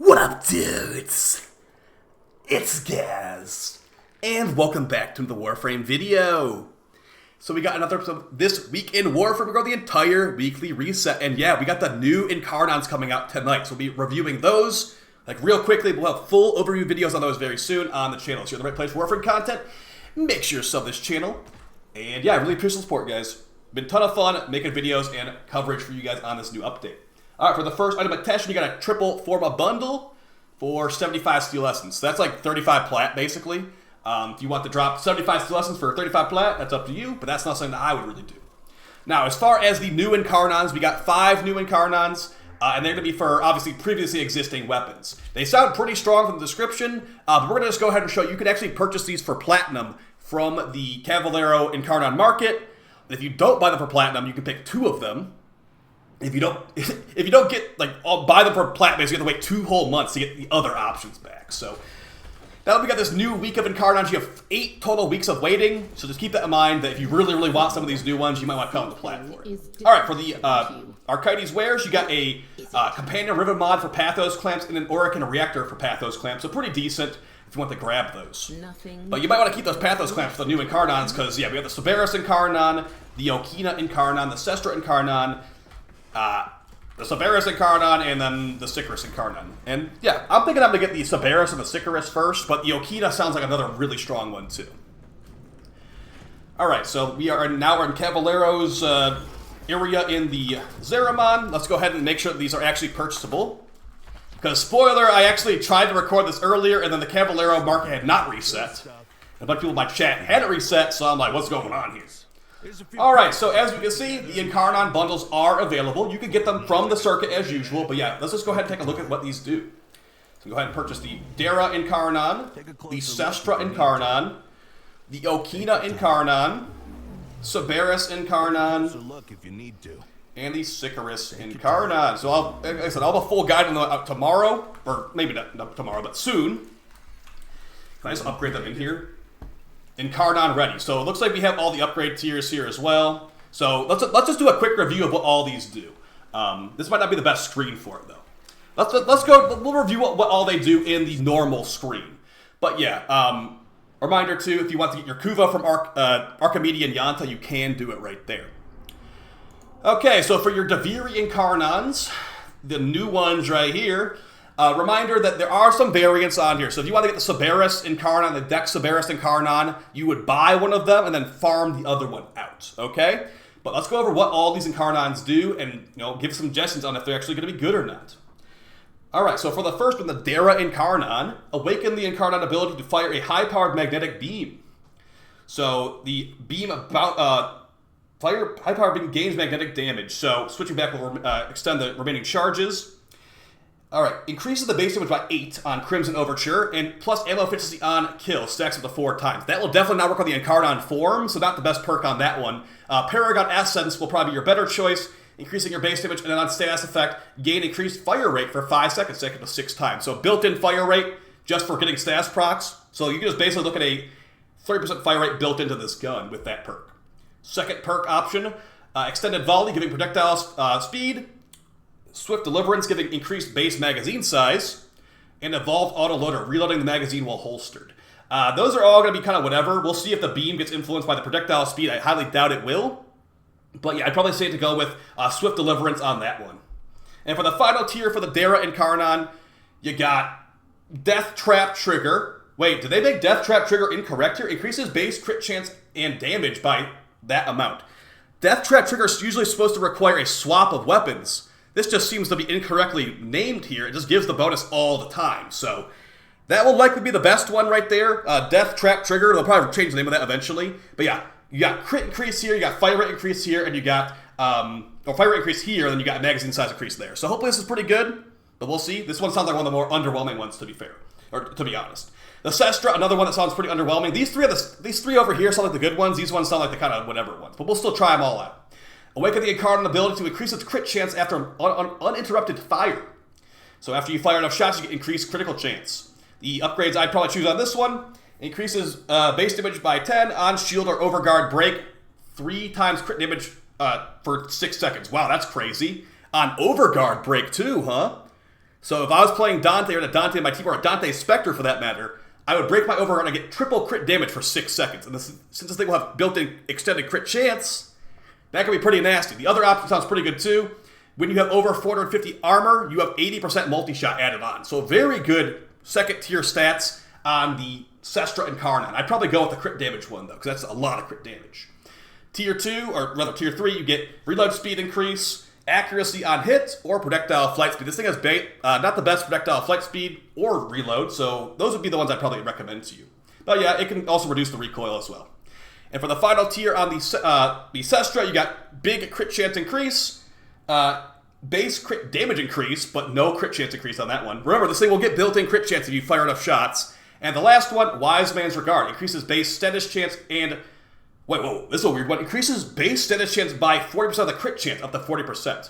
What up, dudes? It's Gaz, and welcome back to the Warframe video. So we got another episode this week in Warframe. We got the entire weekly reset, and yeah, we got the new Incarnons coming out tonight, so we'll be reviewing those, like, real quickly. We'll have full overview videos on those very soon on the channel. So you're in the right place for Warframe content. Make sure you sub this channel, and yeah, I really appreciate the support, guys. Been a ton of fun making videos and coverage for you guys on this new update. Alright, for the first item attention, you got a triple Forma bundle for 75 steel essence. So that's like 35 plat, basically. If you want to drop 75 steel essence for 35 plat, that's up to you, but that's not something that I would really do. Now, as far as the new Incarnons, we got 5 new Incarnons, and they're going to be for, obviously, previously existing weapons. They sound pretty strong from the description, but we're going to just go ahead and show you can actually purchase these for platinum from the Cavallero Incarnon market. If you don't buy them for platinum, you can pick 2 of them. If you don't get, like, buy them for platinum, you have to wait 2 whole months to get the other options back. So now we got this new week of Incarnons. You have 8 total weeks of waiting, so just keep that in mind that if you really want some of these new ones, you might want to come on the plat for it. Alright, for the Archides wares, you got a Companion Ribbon mod for Pathos clamps and an Auric and a Reactor for Pathos clamps, so pretty decent if you want to grab those. But you might want to keep those Pathos clamps for the new Incarnons, because, yeah, we have the Cerberus Incarnon, the Okina Incarnon, the Sestra Incarnon, the Cerberus Incarnon, and then the Sicarus Incarnon. And yeah, I'm thinking I'm going to get the Cerberus and the Sicarus first, but the Okina sounds like another really strong one too. Alright, so we're in Cavallero's area in the Zeramon. Let's go ahead and make sure that these are actually purchasable. Because, spoiler, I actually tried to record this earlier, and then the Cavallero market had not reset. And a bunch of people in my chat had it reset, so I'm like, what's going on here? Alright, so as you can see, the Incarnon bundles are available. You can get them from the circuit as usual, but yeah, let's just go ahead and take a look at what these do. So go ahead and purchase the Dara Incarnon, the Sestra Incarnon, the Okina Incarnon, Cerberus Incarnon, and the Sicarus Incarnon. So like I said, I'll have a full guide on them tomorrow, or maybe not tomorrow, but soon. Can I just upgrade them in here? Incarnon ready. So it looks like we have all the upgrade tiers here as well. So let's just do a quick review of what all these do. This might not be the best screen for it though. Let's go. We'll review what all they do in the normal screen. But yeah, reminder too, if you want to get your Kuva from Archimedea and Yanta, you can do it right there. Okay, so for your Daviri Incarnons, the new ones right here. Reminder that there are some variants on here. So if you want to get the Cerberus Incarnon, the Dex Cerberus Incarnon, you would buy one of them and then farm the other one out, okay? But let's go over what all these Incarnons do and, give some suggestions on if they're actually going to be good or not. Alright, so for the first one, the Dara Incarnon, awaken the Incarnon ability to fire a high-powered magnetic beam. So the beam high-powered beam gains magnetic damage. So switching back will extend the remaining charges. Alright, increases the base damage by 8 on Crimson Overture, and plus ammo efficiency on kill, stacks up to 4 times. That will definitely not work on the Incarnon form, so not the best perk on that one. Paragon Essence will probably be your better choice, increasing your base damage, and then on status effect, gain increased fire rate for 5 seconds, stack up to 6 times. So built-in fire rate, just for getting status procs. So you can just basically look at a 30% fire rate built into this gun with that perk. Second perk option, Extended Volley, giving projectile speed, Swift Deliverance, giving increased base magazine size, and Evolved Autoloader, reloading the magazine while holstered. Those are all going to be kind of whatever. We'll see if the beam gets influenced by the projectile speed. I highly doubt it will. But yeah, I'd probably say to go with Swift Deliverance on that one. And for the final tier for the Dara Incarnon, you got Death Trap Trigger. Wait, did they make Death Trap Trigger incorrect here? Increases base crit chance and damage by that amount. Death Trap Trigger is usually supposed to require a swap of weapons. This just seems to be incorrectly named here. It just gives the bonus all the time. So that will likely be the best one right there. Death Trap Trigger. They'll probably change the name of that eventually. But yeah, you got crit increase here, you got fire rate increase here, and you got fire rate increase here, and then you got magazine size increase there. So hopefully this is pretty good, but we'll see. This one sounds like one of the more underwhelming ones, to be fair, or to be honest. The Sestra, another one that sounds pretty underwhelming. These three over here sound like the good ones. These ones sound like the kind of whatever ones, but we'll still try them all out. Awaken the Incarnon ability to increase its crit chance after uninterrupted fire. So after you fire enough shots, you get increased critical chance. The upgrades I'd probably choose on this one. Increases base damage by 10 on shield or overguard break. 3 times crit damage for 6 seconds. Wow, that's crazy. On overguard break too, huh? So if I was playing Dante or a Dante in my team, or a Dante Spectre for that matter, I would break my overrun and get triple crit damage for 6 seconds. And since this thing will have built-in extended crit chance, that can be pretty nasty. The other option sounds pretty good too. When you have over 450 armor, you have 80% multi-shot added on. So very good second tier stats on the Sestra Incarnon. I'd probably go with the crit damage one though, because that's a lot of crit damage. Tier 2, or rather Tier 3, you get reload speed increase, accuracy on hit, or projectile flight speed. This thing has not the best projectile flight speed or reload, so those would be the ones I'd probably recommend to you. But yeah, it can also reduce the recoil as well. And for the final tier on the Sestra, you got big crit chance increase, base crit damage increase, but no crit chance increase on that one. Remember, this thing will get built-in crit chance if you fire enough shots. And the last one, Wise Man's Regard, increases base status chance and... Wait, whoa, this is a weird one. Increases base status chance by 40% of the crit chance, up to 40%.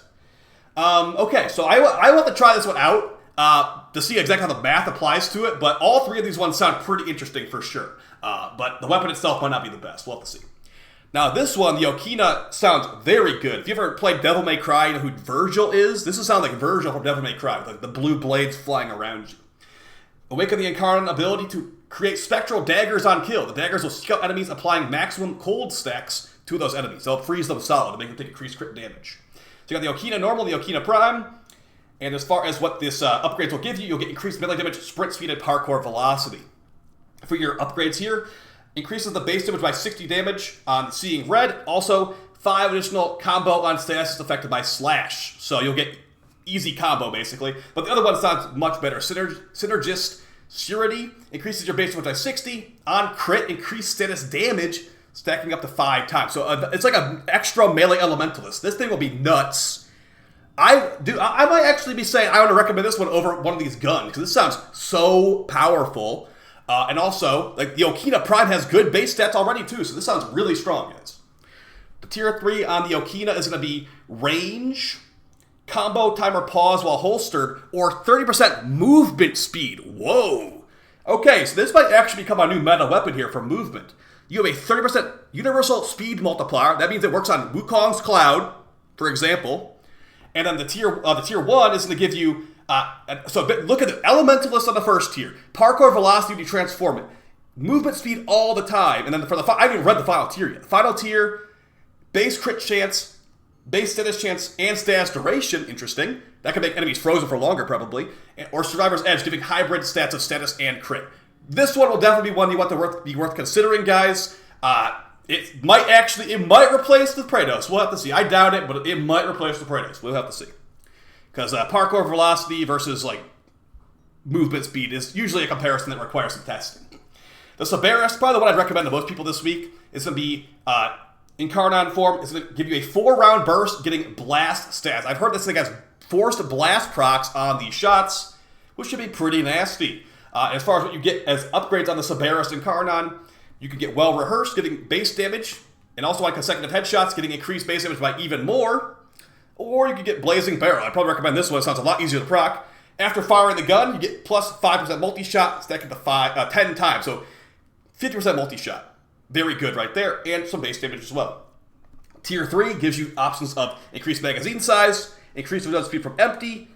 Okay, so I want to try this one out to see exactly how the math applies to it, but all three of these ones sound pretty interesting for sure. But the weapon itself might not be the best. We'll have to see. Now, this one, the Okina, sounds very good. If you ever played Devil May Cry, you know who Virgil is? This will sound like Virgil from Devil May Cry, with like the blue blades flying around you. Awaken the Incarnon ability to create spectral daggers on kill. The daggers will seek out enemies, applying maximum cold stacks to those enemies. They'll freeze them solid to make them take increased crit damage. So you got the Okina Normal, the Okina Prime, and as far as what this upgrades will give you, you'll get increased melee damage, sprint speed, and parkour velocity. For your upgrades here, increases the base damage by 60 damage on Seeing Red. Also, 5 additional combo on status affected by Slash. So you'll get easy combo, basically. But the other one sounds much better. Synergist Surety increases your base damage by 60. On crit, increased status damage, stacking up to 5 times. So it's like an extra melee elementalist. This thing will be nuts. I might actually be saying I want to recommend this one over one of these guns, because this sounds so powerful. And also, like, the Okina Prime has good base stats already too, so this sounds really strong, guys. The tier 3 on the Okina is going to be range, combo timer pause while holstered, or 30% movement speed. Whoa! Okay, so this might actually become a new meta weapon here for movement. You have a 30% universal speed multiplier. That means it works on Wukong's Cloud, for example. And then the tier 1 is going to give you... so look at the Elementalist on the first tier. Parkour velocity to transform it. Movement speed all the time. And then for the I haven't even read the final tier yet. The final tier, base crit chance, base status chance, and status duration. Interesting. That could make enemies frozen for longer, probably. Or Survivor's Edge, giving hybrid stats of status and crit. This one will definitely be one you want to be worth considering, guys. It might replace the Praetos. We'll have to see. I doubt it, but it might replace the Praetos. We'll have to see. Because parkour velocity versus like movement speed is usually a comparison that requires some testing. The Cerberus, probably the one I'd recommend to most people this week, is going to be Incarnon form. It's going to give you a 4-round burst, getting blast stats. I've heard this thing has forced blast procs on these shots, which should be pretty nasty. As far as what you get as upgrades on the Cerberus Incarnon, you can get well rehearsed, getting base damage, and also on consecutive headshots, getting increased base damage by even more. Or you could get Blazing Barrel. I'd probably recommend this one. It sounds a lot easier to proc. After firing the gun, you get plus 5% multi-shot, stacking to 10 times. So 50% multi-shot. Very good right there. And some base damage as well. Tier 3 gives you options of increased magazine size, increased reload speed from empty,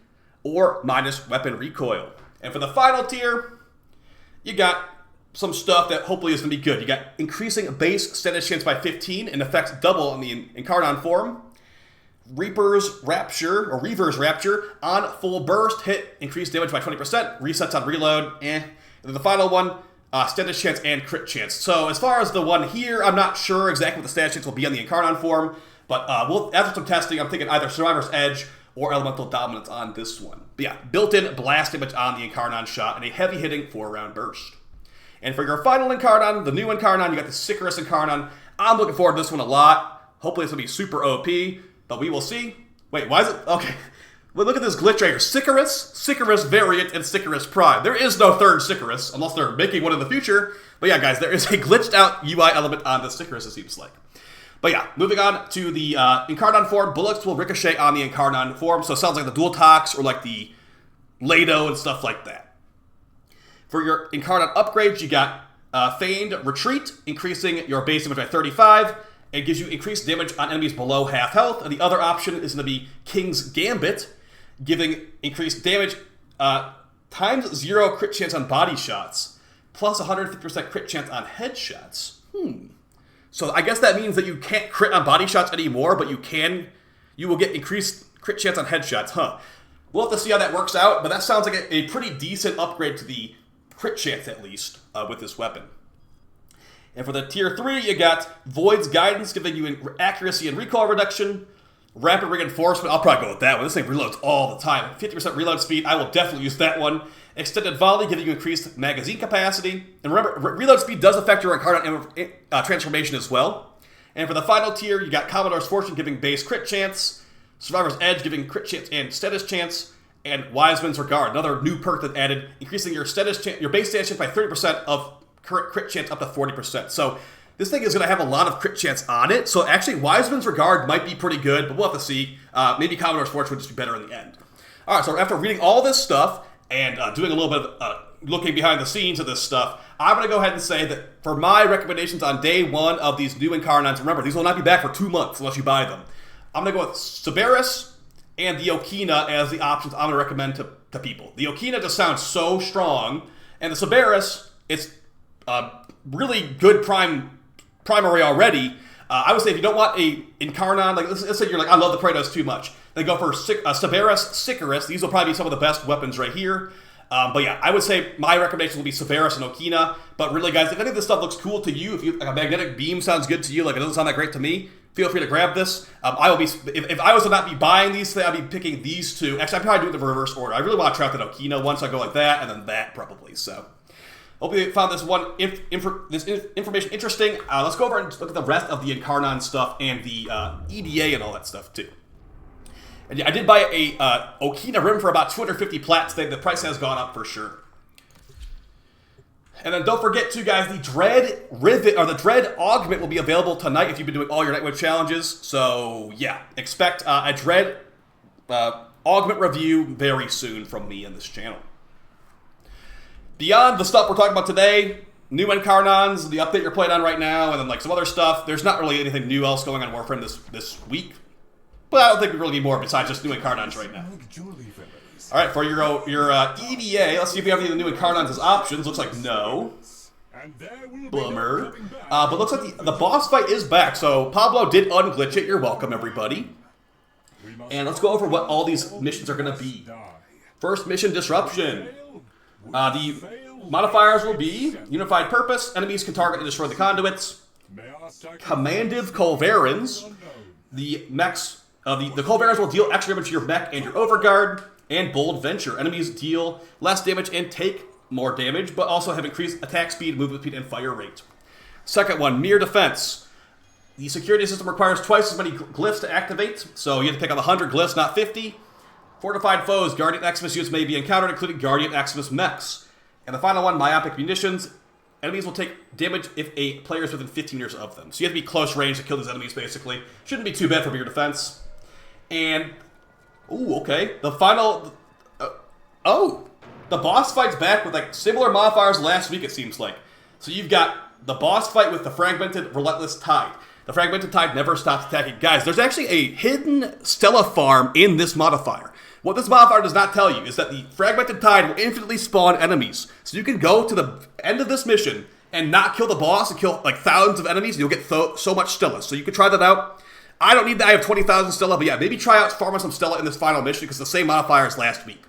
or minus weapon recoil. And for the final tier, you got some stuff that hopefully is going to be good. You got increasing base status chance by 15 and affects double on the Incarnon form. Reaper's Rapture, or Reaver's Rapture, on full burst, hit, increased damage by 20%, resets on reload, And then the final one, status chance and crit chance. So as far as the one here, I'm not sure exactly what the status chance will be on the Incarnon form, but after some testing, I'm thinking either Survivor's Edge or Elemental Dominance on this one. But yeah, built-in blast damage on the Incarnon shot, and a heavy-hitting 4-round burst. And for your final Incarnon, the new Incarnon, you got the Sicarus Incarnon. I'm looking forward to this one a lot. Hopefully it's going to be super OP. But we will see. Wait, why is it? Okay. Well, look at this glitch right here. Sicarus Variant, and Sicarus Prime. There is no third Sicarus, unless they're making one in the future. But yeah, guys, there is a glitched out UI element on the Sicarus, it seems like. But yeah, moving on to the Incarnon form. Bullets will ricochet on the Incarnon form. So it sounds like the Dual Tox or like the Lado and stuff like that. For your Incarnon upgrades, you got Feigned Retreat, increasing your base damage by 35. It gives you increased damage on enemies below half health. And the other option is going to be King's Gambit, giving increased damage Times 0 crit chance on body shots, plus 150% crit chance on headshots. So I guess that means that you can't crit on body shots anymore, but you will get increased crit chance on headshots, huh? We'll have to see how that works out, but that sounds like a pretty decent upgrade to the crit chance, at least, with this weapon. And for the tier 3, you got Void's Guidance, giving you accuracy and recoil reduction. Rapid Reinforcement, I'll probably go with that one. This thing reloads all the time. 50% reload speed, I will definitely use that one. Extended Volley, giving you increased magazine capacity. And remember, reload speed does affect your Incarnon transformation as well. And for the final tier, you got Commodore's Fortune, giving base crit chance. Survivor's Edge, giving crit chance and status chance. And Wiseman's Regard, another new perk that added, increasing your base status chance by 30% of current crit chance up to 40%. So this thing is going to have a lot of crit chance on it. So actually, Wiseman's Regard might be pretty good, but we'll have to see. Maybe Commodore's Fortune would just be better in the end. All right, so after reading all this stuff and doing a little bit of looking behind the scenes of this stuff, I'm going to go ahead and say that for my recommendations on day 1 of these new Incarnons, remember, these will not be back for 2 months unless you buy them. I'm going to go with Cerberus and the Okina as the options I'm going to recommend to people. The Okina just sounds so strong, and the Cerberus, it's really good primary already. I would say if you don't want a Incarnon, like let's say you're like, I love the Kratos too much, then go for Cerberus, Sicarus. These will probably be some of the best weapons right here. But yeah, I would say my recommendation will be Cerberus and Okina. But really, guys, if any of this stuff looks cool to you, if you like a magnetic beam sounds good to you, like it doesn't sound that great to me, feel free to grab this. I will be if I was to not be buying these, I'd be picking these two. Actually, I'd probably do it in the reverse order. I really want to try out that Okina one, so I go like that and then that probably. So. Hope you found this information interesting. Let's go over and look at the rest of the Incarnon stuff and the EDA and all that stuff too. And yeah, I did buy a Okina Rim for about 250 plats. The price has gone up for sure. And then don't forget too, guys, the Dread Rivet or the Dread Augment will be available tonight if you've been doing all your Nightwave challenges. So yeah, expect a Dread Augment review very soon from me on this channel. Beyond the stuff we're talking about today, new Incarnons, the update you're playing on right now, and then like some other stuff, there's not really anything new else going on in Warframe this week. But I don't think we really need more besides just new Incarnons right now. Alright, for your EDA, let's see if we have any of the new Incarnons as options. Looks like no. Bummer. But looks like the boss fight is back, so Pablo did unglitch it. You're welcome, everybody. And let's go over what all these missions are going to be. First mission, Disruption. The modifiers will be Unified Purpose, enemies can target and destroy the conduits. Commandive Culverins. The mechs, the Culverins will deal extra damage to your mech and your Overguard. And Bold Venture. Enemies deal less damage and take more damage, but also have increased attack speed, movement speed, and fire rate. Second one, Mere Defense. The security system requires twice as many glyphs to activate, so you have to pick up 100 glyphs, not 50. Fortified foes, Guardian Eximus units may be encountered, including Guardian Eximus mechs. And the final one, Myopic Munitions. Enemies will take damage if a player is within 15 meters of them. So you have to be close range to kill these enemies, basically. Shouldn't be too bad for Mere Defense. And, ooh, okay. The final, the boss fight's back with like similar modifiers last week, it seems like. So you've got the boss fight with the Fragmented Relentless Tide. The Fragmented Tide never stops attacking. Guys, there's actually a hidden Stella farm in this modifier. What this modifier does not tell you is that the Fragmented Tide will infinitely spawn enemies. So you can go to the end of this mission and not kill the boss and kill like thousands of enemies, and you'll get so much Stella. So you can try that out. I don't need that. I have 20,000 Stella, but yeah, maybe try out farming some Stella in this final mission because the same modifier as last week.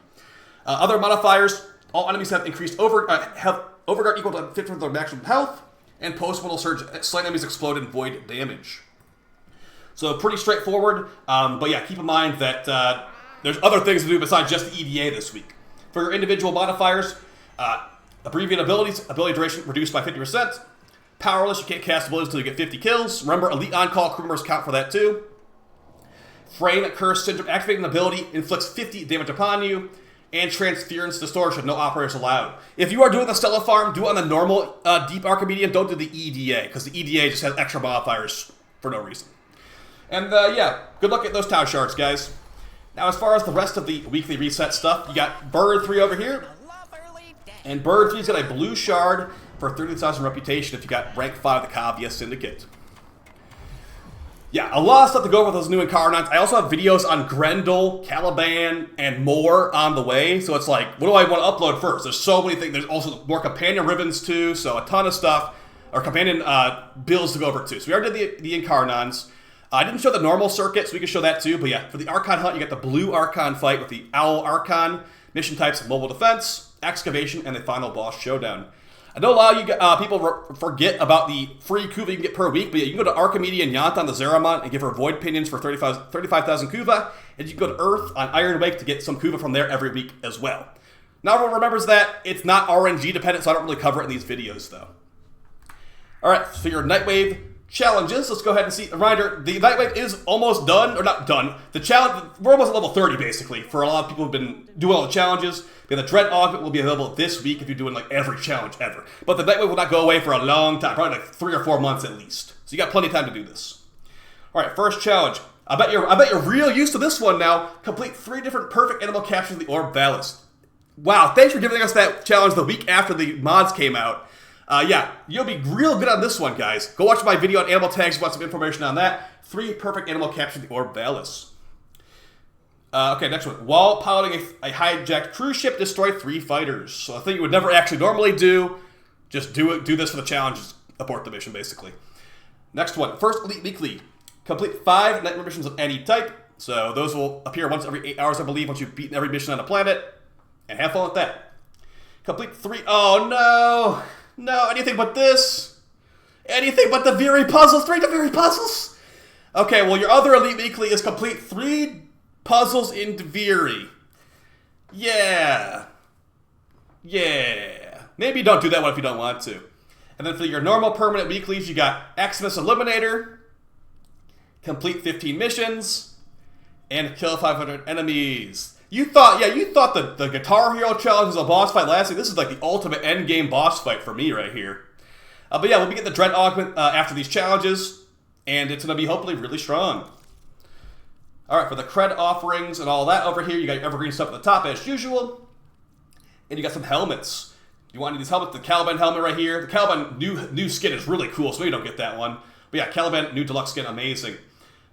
Other modifiers, all enemies have increased Overguard equal to 50% of their maximum health, and Post-Mortal Surge, slight enemies explode and void damage. So pretty straightforward, but yeah, keep in mind that there's other things to do besides just the EDA this week. For your individual modifiers, abbreviated abilities, ability duration reduced by 50%. Powerless, you can't cast abilities until you get 50 kills. Remember, Elite On-Call crew members count for that too. Frame Curse Syndrome, activating an ability, inflicts 50 damage upon you. And Transference Distortion, no operators allowed. If you are doing the Stella farm, do it on the normal Deep Archimedea, don't do the EDA, because the EDA just has extra modifiers for no reason. And yeah, good luck at those Tau Shards, guys. Now, as far as the rest of the weekly reset stuff, you got Bird 3 over here. And Bird 3's got a blue shard for 30,000 reputation if you got rank 5 of the Kavya Syndicate. Yeah, a lot of stuff to go over with those new Incarnons. I also have videos on Grendel, Caliban, and more on the way. So it's like, what do I want to upload first? There's so many things. There's also more companion ribbons too. So a ton of stuff, or companion builds to go over too. So we already did the Incarnons. I didn't show the normal circuit, so we can show that too. But yeah, for the Archon hunt, you got the blue Archon fight with the Owl Archon. Mission types: mobile defense, excavation, and the final boss showdown. I know a lot of you people forget about the free Kuva you can get per week, but yeah, you can go to Archimedea and Yant on the Zeramont and give her Void Pinions for 35,000 Kuva, and you can go to Earth on Iron Wake to get some Kuva from there every week as well. Not everyone remembers that. It's not RNG dependent, so I don't really cover it in these videos, though. Alright, so your Nightwave challenges. Let's go ahead and see. A reminder, the Nightwave is almost done, or not done. The challenge, we're almost at level 30, basically, for a lot of people who've been doing all the challenges. The Dread Augment will be available this week if you're doing like every challenge ever. But the Nightwave will not go away for a long time, probably like 3 or 4 months at least. So you got plenty of time to do this. Alright, first challenge. I bet you're real used to this one now. Complete 3 different perfect animal captures of the Orb Ballast. Wow, thanks for giving us that challenge the week after the mods came out. Yeah, you'll be real good on this one, guys. Go watch my video on animal tags if you want some information on that. 3 perfect animal captures of the Orb Ballast. Okay, next one. While piloting a hijacked cruise ship, destroy 3 fighters. So a thing you would never actually normally do. Just do this for the challenges. Abort the mission, basically. Next one. First Elite Weekly. Complete 5 nightmare missions of any type. So those will appear once every 8 hours, I believe, once you've beaten every mission on the planet. And have fun with that. Complete 3... Oh, no! No, anything but this. Anything but the Viri puzzles. 3 Viri puzzles. Okay, well, your other Elite Weekly is complete 3 puzzles in Viri. Yeah. Yeah. Maybe don't do that one if you don't want to. And then for your normal permanent weeklies, you got Xmas Eliminator, complete 15 missions, and kill 500 enemies. You thought the Guitar Hero challenge was a boss fight last week. This is like the ultimate end game boss fight for me right here. But yeah, we'll be getting the Dread Augment after these challenges, and it's going to be hopefully really strong. Alright, for the cred offerings and all that over here, you got your evergreen stuff at the top as usual. And you got some helmets. You want these helmets, the Caliban helmet right here. The Caliban new skin is really cool, so maybe you don't get that one. But yeah, Caliban new deluxe skin, amazing.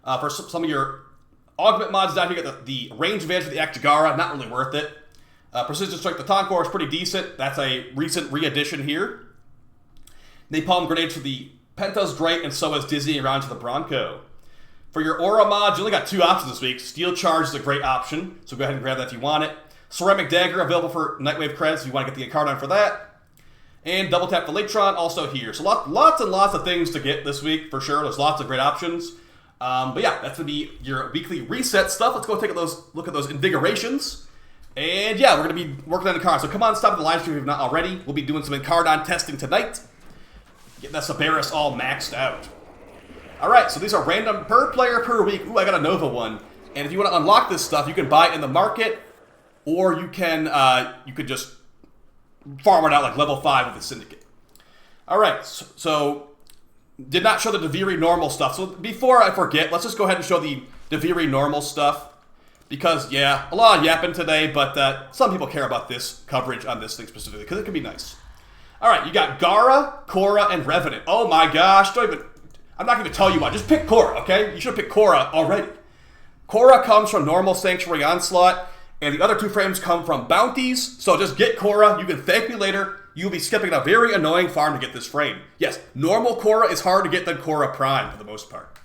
For some of your augment mods down here, you got the range advantage for the Akjagara, not really worth it. Precision strike, the Tonkor is pretty decent. That's a recent re-addition here. Napalm grenades for the Penta's great, and so is Dizzy around to the Bronco. For your aura mods, you only got 2 options this week. Steel Charge is a great option, so go ahead and grab that if you want it. Ceramic Dagger available for Nightwave creds if you want to get the Incarnon for that. And Double Tap the Latron also here. So lots and lots of things to get this week for sure. There's lots of great options. But yeah, that's going to be your weekly reset stuff. Let's go take a look at those invigorations. And yeah, we're going to be working on Incarnon. So come on, stop the live stream if you've not already. We'll be doing some Incarnon testing tonight. Getting that Sabaris all maxed out. Alright, so these are random per player per week. Ooh, I got a Nova one. And if you want to unlock this stuff, you can buy it in the market, or you could just farm it out like level 5 with the Syndicate. Alright, so did not show the Deviri normal stuff. So before I forget, let's just go ahead and show the Deviri normal stuff. Because, yeah, a lot of yapping today, but some people care about this coverage on this thing specifically, because it can be nice. Alright, you got Gara, Korra, and Revenant. Oh my gosh, I'm not going to tell you why. Just pick Korra, okay? You should have picked Korra already. Korra comes from normal Sanctuary Onslaught, and the other 2 frames come from bounties. So just get Korra. You can thank me later. You'll be skipping a very annoying farm to get this frame. Yes, normal Korra is harder to get than Korra Prime for the most part.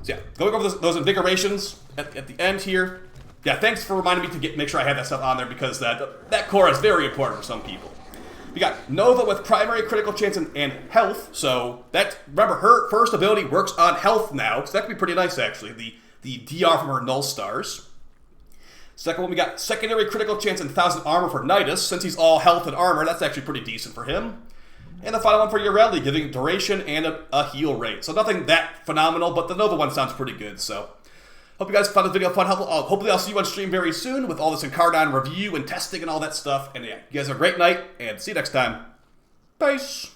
So yeah, going over those invigorations at the end here. Yeah, thanks for reminding me to make sure I had that stuff on there, because that Korra is very important for some people. We got Nova with primary critical chance and health. So remember, her first ability works on health now. So that could be pretty nice, actually. The DR from her Null Stars. Second one, we got secondary critical chance and 1,000 armor for Nidus. Since he's all health and armor, that's actually pretty decent for him. And the final one for Yorelli, giving duration and a heal rate. So nothing that phenomenal, but the Nova one sounds pretty good. So hope you guys found this video fun, helpful. Hopefully I'll see you on stream very soon with all this Incarnon review and testing and all that stuff. And yeah, you guys have a great night, and see you next time. Peace.